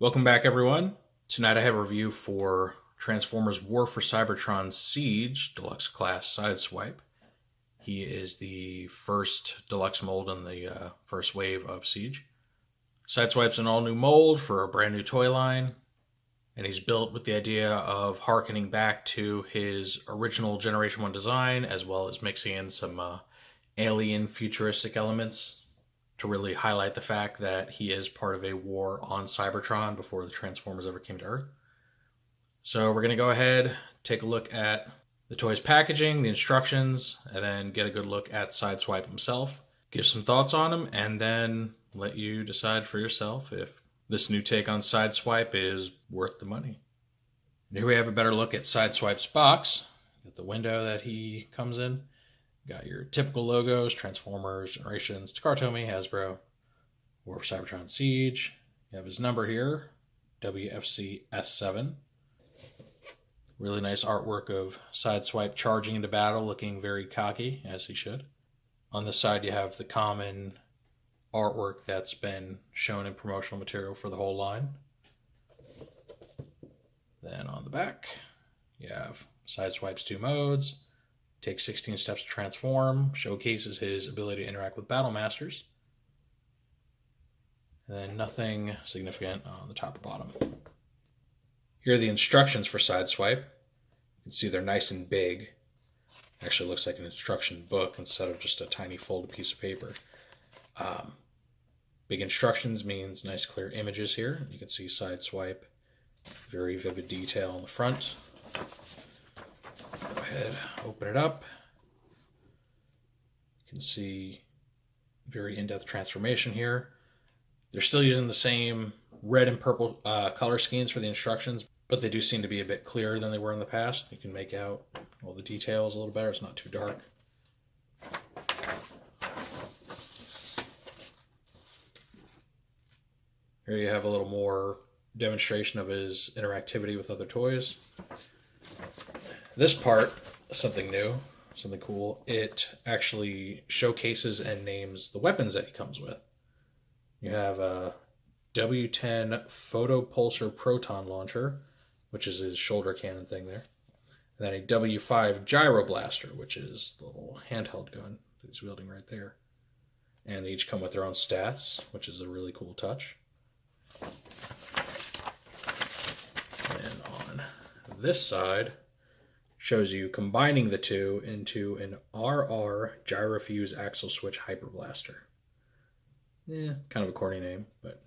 Welcome back, everyone. Tonight I have a review for Transformers War for Cybertron Siege Deluxe Class Sideswipe. He is the first deluxe mold in the first wave of Siege. Sideswipe's an all-new mold for a brand new toy line, and he's built with the idea of harkening back to his original Generation 1 design, as well as mixing in some alien futuristic elements to really highlight the fact that he is part of a war on Cybertron before the Transformers ever came to Earth. So we're going to go ahead, take a look at the toy's packaging, the instructions, and then get a good look at Sideswipe himself, give some thoughts on him, and then let you decide for yourself if this new take on Sideswipe is worth the money. And here we have a better look at Sideswipe's box. Got the window that he comes in. Got your typical logos, Transformers, Generations, Takara, Hasbro, War for Cybertron Siege. You have his number here, WFC S7. Really nice artwork of Sideswipe charging into battle, looking very cocky, as he should. On this side, you have the common artwork that's been shown in promotional material for the whole line. Then on the back, you have Sideswipe's two modes. Takes 16 steps to transform, showcases his ability to interact with Battle Masters. And then nothing significant on the top or bottom. Here are the instructions for Sideswipe. You can see they're nice and big. Actually looks like an instruction book instead of just a tiny folded piece of paper. Big instructions means nice clear images here. You can see Sideswipe, very vivid detail on the front. Go ahead, open it up. You can see very in-depth transformation here. They're still using the same red and purple color schemes for the instructions, but they do seem to be a bit clearer than they were in the past. You can make out all the details a little better. It's not too dark. Here you have a little more demonstration of his interactivity with other toys. This part, something new, something cool, it actually showcases and names the weapons that he comes with. You have a W10 Photopulsar Proton Launcher, which is his shoulder cannon thing there. And then a W5 Gyro Blaster, which is the little handheld gun that he's wielding right there. And they each come with their own stats, which is a really cool touch. And on this side, shows you combining the two into an RR Gyrofuse Axle Switch Hyper Blaster. Kind of a corny name, but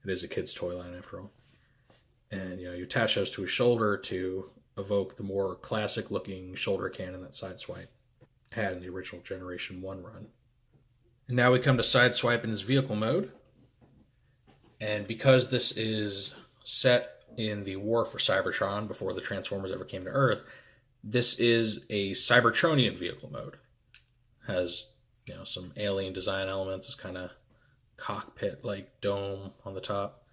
it is a kid's toy line after all. And you attach those to his shoulder to evoke the more classic looking shoulder cannon that Sideswipe had in the original Generation 1 run. And now we come to Sideswipe in his vehicle mode. And because this is set in the War for Cybertron before the Transformers ever came to Earth, this is a Cybertronian vehicle mode. Has some alien design elements, this kind of cockpit-like dome on the top.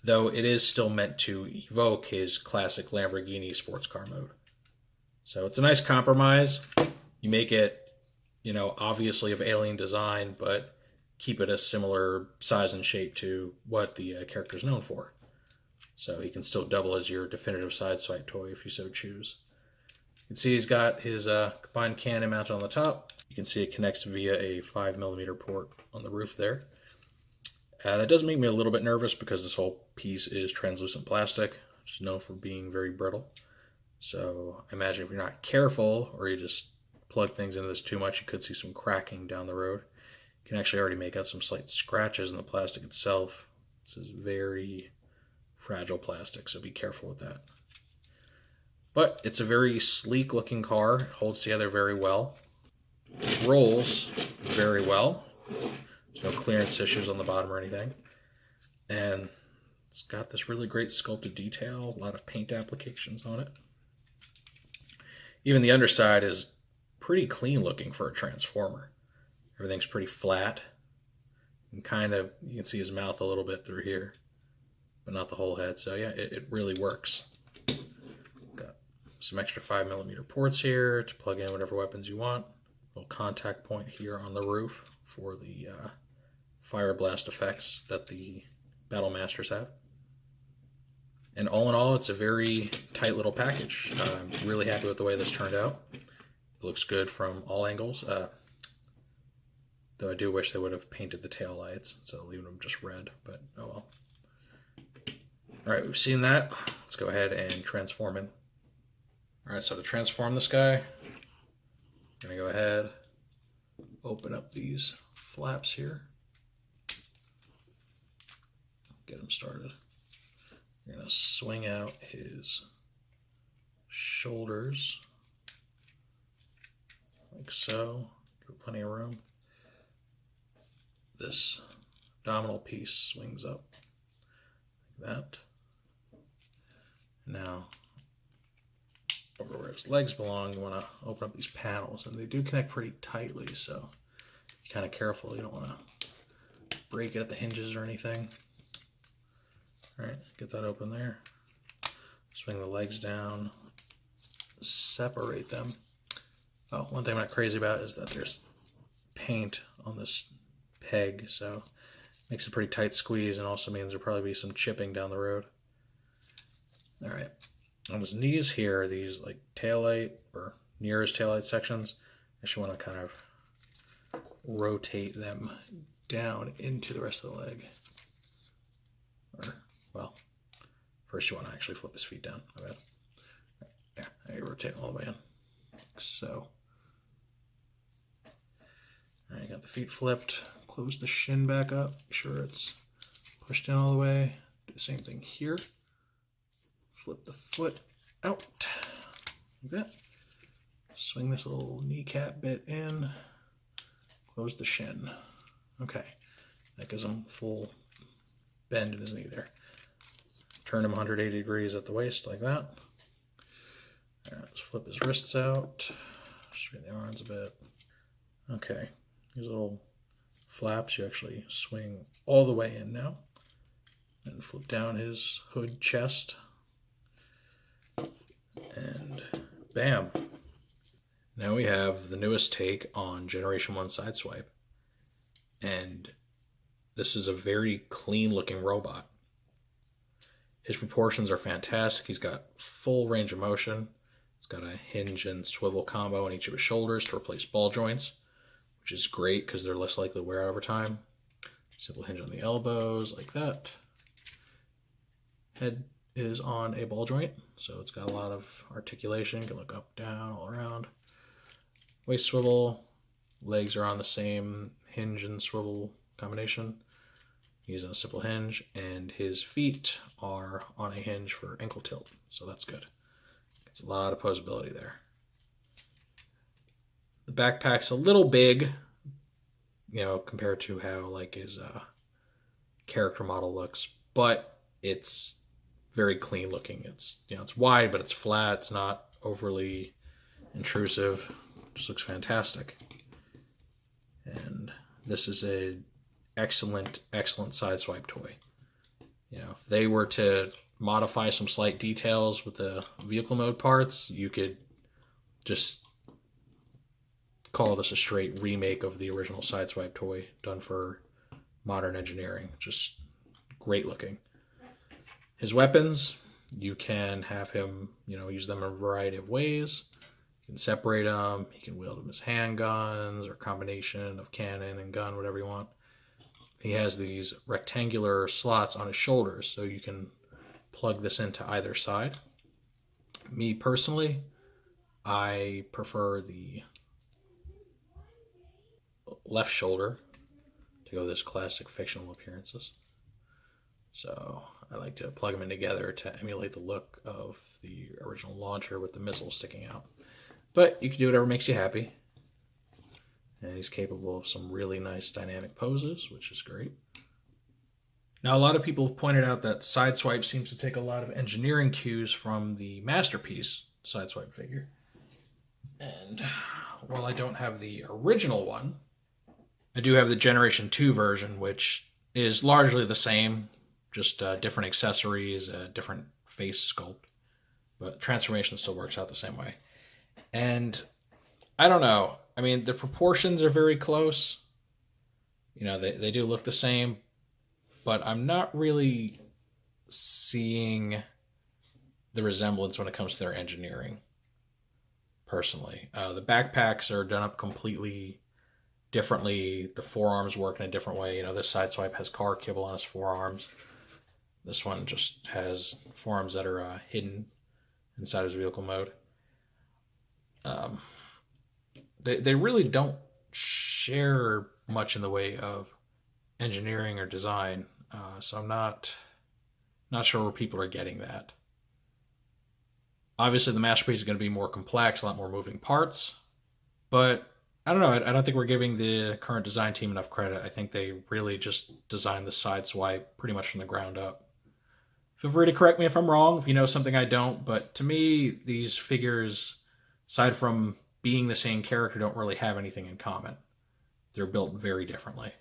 Though it is still meant to evoke his classic Lamborghini sports car mode. So it's a nice compromise. You make it, obviously of alien design, but keep it a similar size and shape to what the character is known for. So he can still double as your definitive Sideswipe toy if you so choose. You can see he's got his combined cannon mounted on the top. You can see it connects via a 5mm port on the roof there. That does make me a little bit nervous because this whole piece is translucent plastic, which is known for being very brittle. So I imagine if you're not careful or you just plug things into this too much, you could see some cracking down the road. You can actually already make out some slight scratches in the plastic itself. This is very fragile plastic, so be careful with that. But it's a very sleek looking car. It holds together very well. It rolls very well. There's no clearance issues on the bottom or anything. And it's got this really great sculpted detail, a lot of paint applications on it. Even the underside is pretty clean looking for a Transformer. Everything's pretty flat. And you can see his mouth a little bit through here, but not the whole head. So yeah, it really works. Got some extra 5mm ports here to plug in whatever weapons you want. Little contact point here on the roof for the fire blast effects that the Battle Masters have. And all in all, it's a very tight little package. I'm really happy with the way this turned out. It looks good from all angles. Though I do wish they would have painted the tail lights instead of leaving them just red, but oh well. Alright, we've seen that. Let's go ahead and transform him. Alright, so to transform this guy, I'm going to go ahead, open up these flaps here. Get him started. You're going to swing out his shoulders, like so. Give plenty of room. This abdominal piece swings up, like that. Now, over where his legs belong, you want to open up these panels, and they do connect pretty tightly, so be kind of careful. You don't want to break it at the hinges or anything. Alright, get that open there. Swing the legs down, separate them. Oh, one thing I'm not crazy about is that there's paint on this peg, so it makes a pretty tight squeeze, and also means there'll probably be some chipping down the road. Alright, on his knees here, these like taillight or near his taillight sections, I actually want to kind of rotate them down into the rest of the leg. Or, well, first you want to actually flip his feet down. My bad. Yeah, now you rotate them all the way in. Like so. Alright, you got the feet flipped. Close the shin back up. Make sure it's pushed in all the way. Do the same thing here. Flip the foot out. Like that. Swing this little kneecap bit in. Close the shin. Okay. That gives him full bend in his knee there. Turn him 180 degrees at the waist like that. Alright, let's flip his wrists out. Straighten the arms a bit. Okay. These little flaps, you actually swing all the way in now. And flip down his hood chest. And bam. Now we have the newest take on Generation 1 Sideswipe. And this is a very clean looking robot. His proportions are fantastic. He's got full range of motion. He's got a hinge and swivel combo on each of his shoulders to replace ball joints, which is great because they're less likely to wear out over time. Simple hinge on the elbows, like that. Head is on a ball joint, so it's got a lot of articulation. You can look up, down, all around. Waist swivel. Legs are on the same hinge and swivel combination. He's on a simple hinge, and his feet are on a hinge for ankle tilt, so that's good. It's a lot of posability there. The backpack's a little big, you know, compared to how like his character model looks, but it's very clean looking. It's, you know, it's wide, but it's flat. It's not overly intrusive. Just looks fantastic. And this is a excellent Sideswipe toy. You know, if they were to modify some slight details with the vehicle mode parts, you could just call this a straight remake of the original Sideswipe toy done for modern engineering. Just great looking. His weapons, you can have him, you know, use them in a variety of ways. You can separate them. You can wield them as handguns or combination of cannon and gun, whatever you want. He has these rectangular slots on his shoulders, so you can plug this into either side. Me personally, I prefer the left shoulder to go with this classic fictional appearances. So I like to plug them in together to emulate the look of the original launcher with the missile sticking out. But you can do whatever makes you happy. And he's capable of some really nice dynamic poses, which is great. Now, a lot of people have pointed out that Sideswipe seems to take a lot of engineering cues from the Masterpiece Sideswipe figure. And while I don't have the original one, I do have the Generation 2 version, which is largely the same, just different accessories, different face sculpt. But transformation still works out the same way. And I don't know. I mean, the proportions are very close. You know, they do look the same. but I'm not really seeing the resemblance when it comes to their engineering, personally. The backpacks are done up completely differently. The forearms work in a different way. This Sideswipe has car kibble on his forearms. This one just has forearms that are hidden inside his vehicle mode. They really don't share much in the way of engineering or design, so I'm not sure where people are getting that. Obviously, the Masterpiece is going to be more complex, a lot more moving parts, but I don't know. I don't think we're giving the current design team enough credit. I think they really just designed the Sideswipe pretty much from the ground up. Feel free to correct me if I'm wrong, if you know something I don't, but to me, these figures, aside from being the same character, don't really have anything in common. They're built very differently.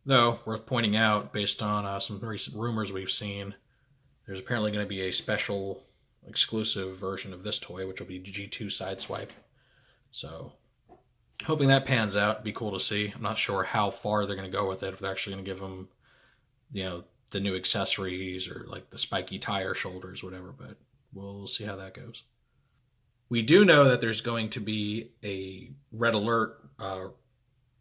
Though, worth pointing out, based on some recent rumors we've seen, there's apparently going to be a special exclusive version of this toy, which will be G2 Sideswipe. So, hoping that pans out. It'd be cool to see. I'm not sure how far they're going to go with it, if they're actually going to give them, the new accessories or like the spiky tire shoulders, whatever, but we'll see how that goes. We do know that there's going to be a Red Alert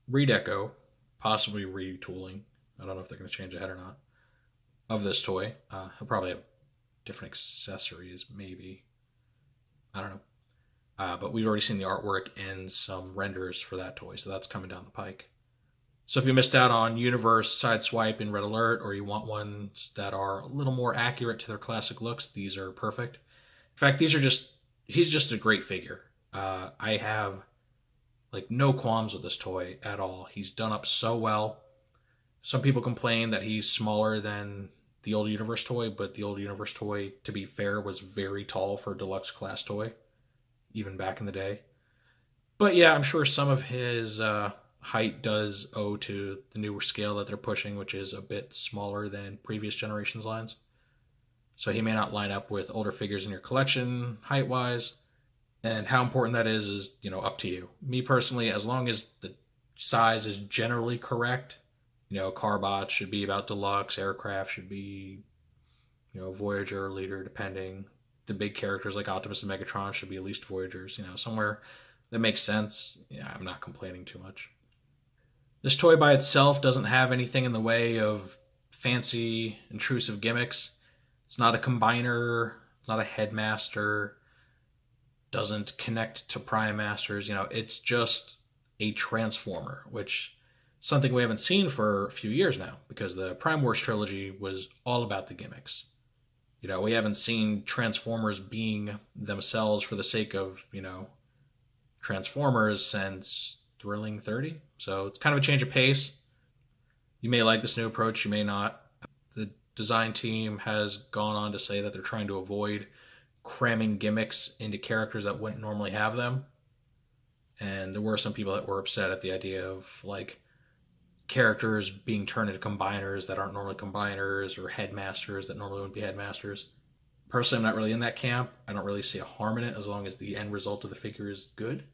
Redeco, possibly retooling. I don't know if they're going to change the head or not, of this toy. He'll probably have different accessories, maybe. I don't know. But we've already seen the artwork and some renders for that toy, so that's coming down the pike. So if you missed out on Universe, Sideswipe, and Red Alert, or you want ones that are a little more accurate to their classic looks, these are perfect. In fact, he's just a great figure. I have no qualms with this toy at all. He's done up so well. Some people complain that he's smaller than the old Universe toy, but the old Universe toy, to be fair, was very tall for a deluxe class toy, even back in the day. But yeah, I'm sure some of his height does owe to the newer scale that they're pushing, which is a bit smaller than previous generations lines. So he may not line up with older figures in your collection height-wise, and how important that is up to you. Me personally, as long as the size is generally correct, Carbot should be about deluxe, Aircraft should be, Voyager or Leader, depending. The big characters like Optimus and Megatron should be at least Voyagers, somewhere that makes sense. Yeah, I'm not complaining too much. This toy by itself doesn't have anything in the way of fancy, intrusive gimmicks. It's not a combiner, not a headmaster, doesn't connect to Prime Masters. It's just a transformer, which is something we haven't seen for a few years now, because the Prime Wars trilogy was all about the gimmicks. We haven't seen Transformers being themselves for the sake of, Transformers since Thrilling 30. So it's kind of a change of pace. You may like this new approach, you may not. The design team has gone on to say that they're trying to avoid cramming gimmicks into characters that wouldn't normally have them. And there were some people that were upset at the idea of characters being turned into combiners that aren't normally combiners, or headmasters that normally wouldn't be headmasters. Personally, I'm not really in that camp. I don't really see a harm in it as long as the end result of the figure is good.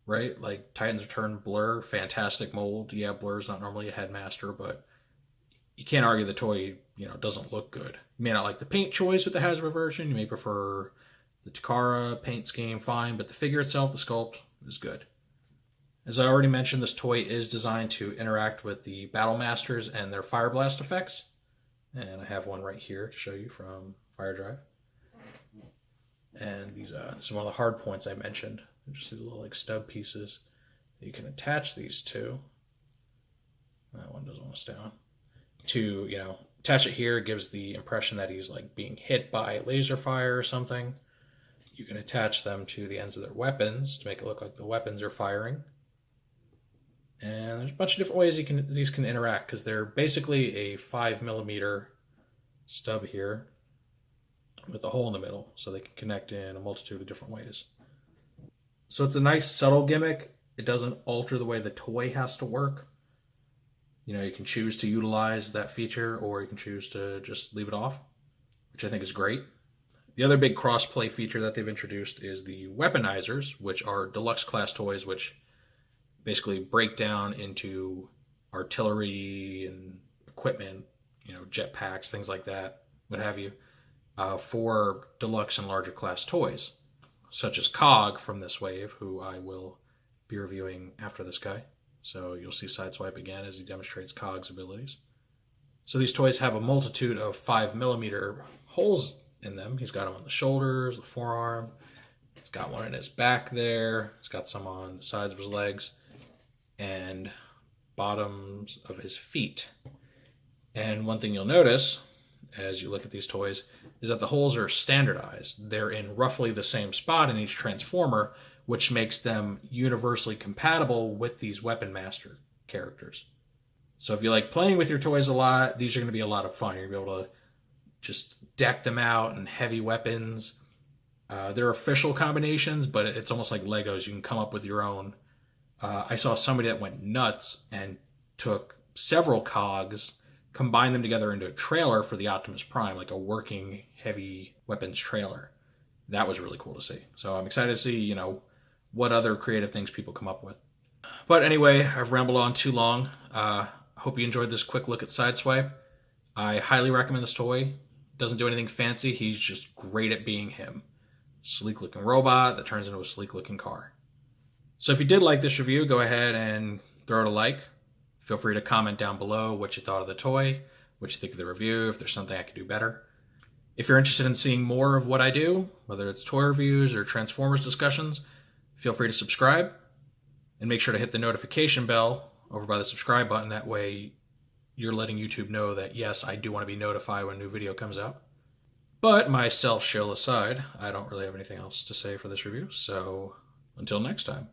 Right? Titans Return Blur, fantastic mold. Yeah, Blur's not normally a headmaster, but you can't argue the toy, doesn't look good. You may not like the paint choice with the Hasbro version. You may prefer the Takara paint scheme, fine, but the figure itself, the sculpt, is good. As I already mentioned, this toy is designed to interact with the Battle Masters and their Fire Blast effects. And I have one right here to show you from Fire Drive. And these this is one of the hard points I mentioned. Just these little stub pieces that you can attach these to. That one doesn't want to stay on. To, attach it here, it gives the impression that he's being hit by laser fire or something. You can attach them to the ends of their weapons to make it look like the weapons are firing. And there's a bunch of different ways these can interact, because they're basically a 5mm stub here with a hole in the middle, so they can connect in a multitude of different ways. So it's a nice subtle gimmick. It doesn't alter the way the toy has to work. You can choose to utilize that feature, or you can choose to just leave it off, which I think is great. The other big cross-play feature that they've introduced is the Weaponize Errs, which are deluxe class toys, which basically break down into artillery and equipment, jetpacks, things like that, what have you, for deluxe and larger class toys, such as Cog from this wave, who I will be reviewing after this guy. So you'll see Sideswipe again as he demonstrates Cog's abilities. So these toys have a multitude of 5mm holes in them. He's got them on the shoulders, the forearm. He's got one in his back there. He's got some on the sides of his legs and bottoms of his feet. And one thing you'll notice as you look at these toys is that the holes are standardized. They're in roughly the same spot in each transformer, which makes them universally compatible with these Weapon Master characters. So if you like playing with your toys a lot, these are going to be a lot of fun. You're going to be able to just deck them out in heavy weapons. They're official combinations, but it's almost like Legos. You can come up with your own. I saw somebody that went nuts and took several cogs, combined them together into a trailer for the Optimus Prime, like a working heavy weapons trailer. That was really cool to see. So I'm excited to see, what other creative things people come up with. But anyway, I've rambled on too long. Hope you enjoyed this quick look at Sideswipe. I highly recommend this toy. Doesn't do anything fancy. He's just great at being him. Sleek looking robot that turns into a sleek looking car. So if you did like this review, go ahead and throw it a like. Feel free to comment down below what you thought of the toy, what you think of the review, if there's something I could do better. If you're interested in seeing more of what I do, whether it's toy reviews or Transformers discussions, feel free to subscribe and make sure to hit the notification bell over by the subscribe button. That way you're letting YouTube know that, yes, I do want to be notified when a new video comes out. But my self-shill aside, I don't really have anything else to say for this review, so until next time.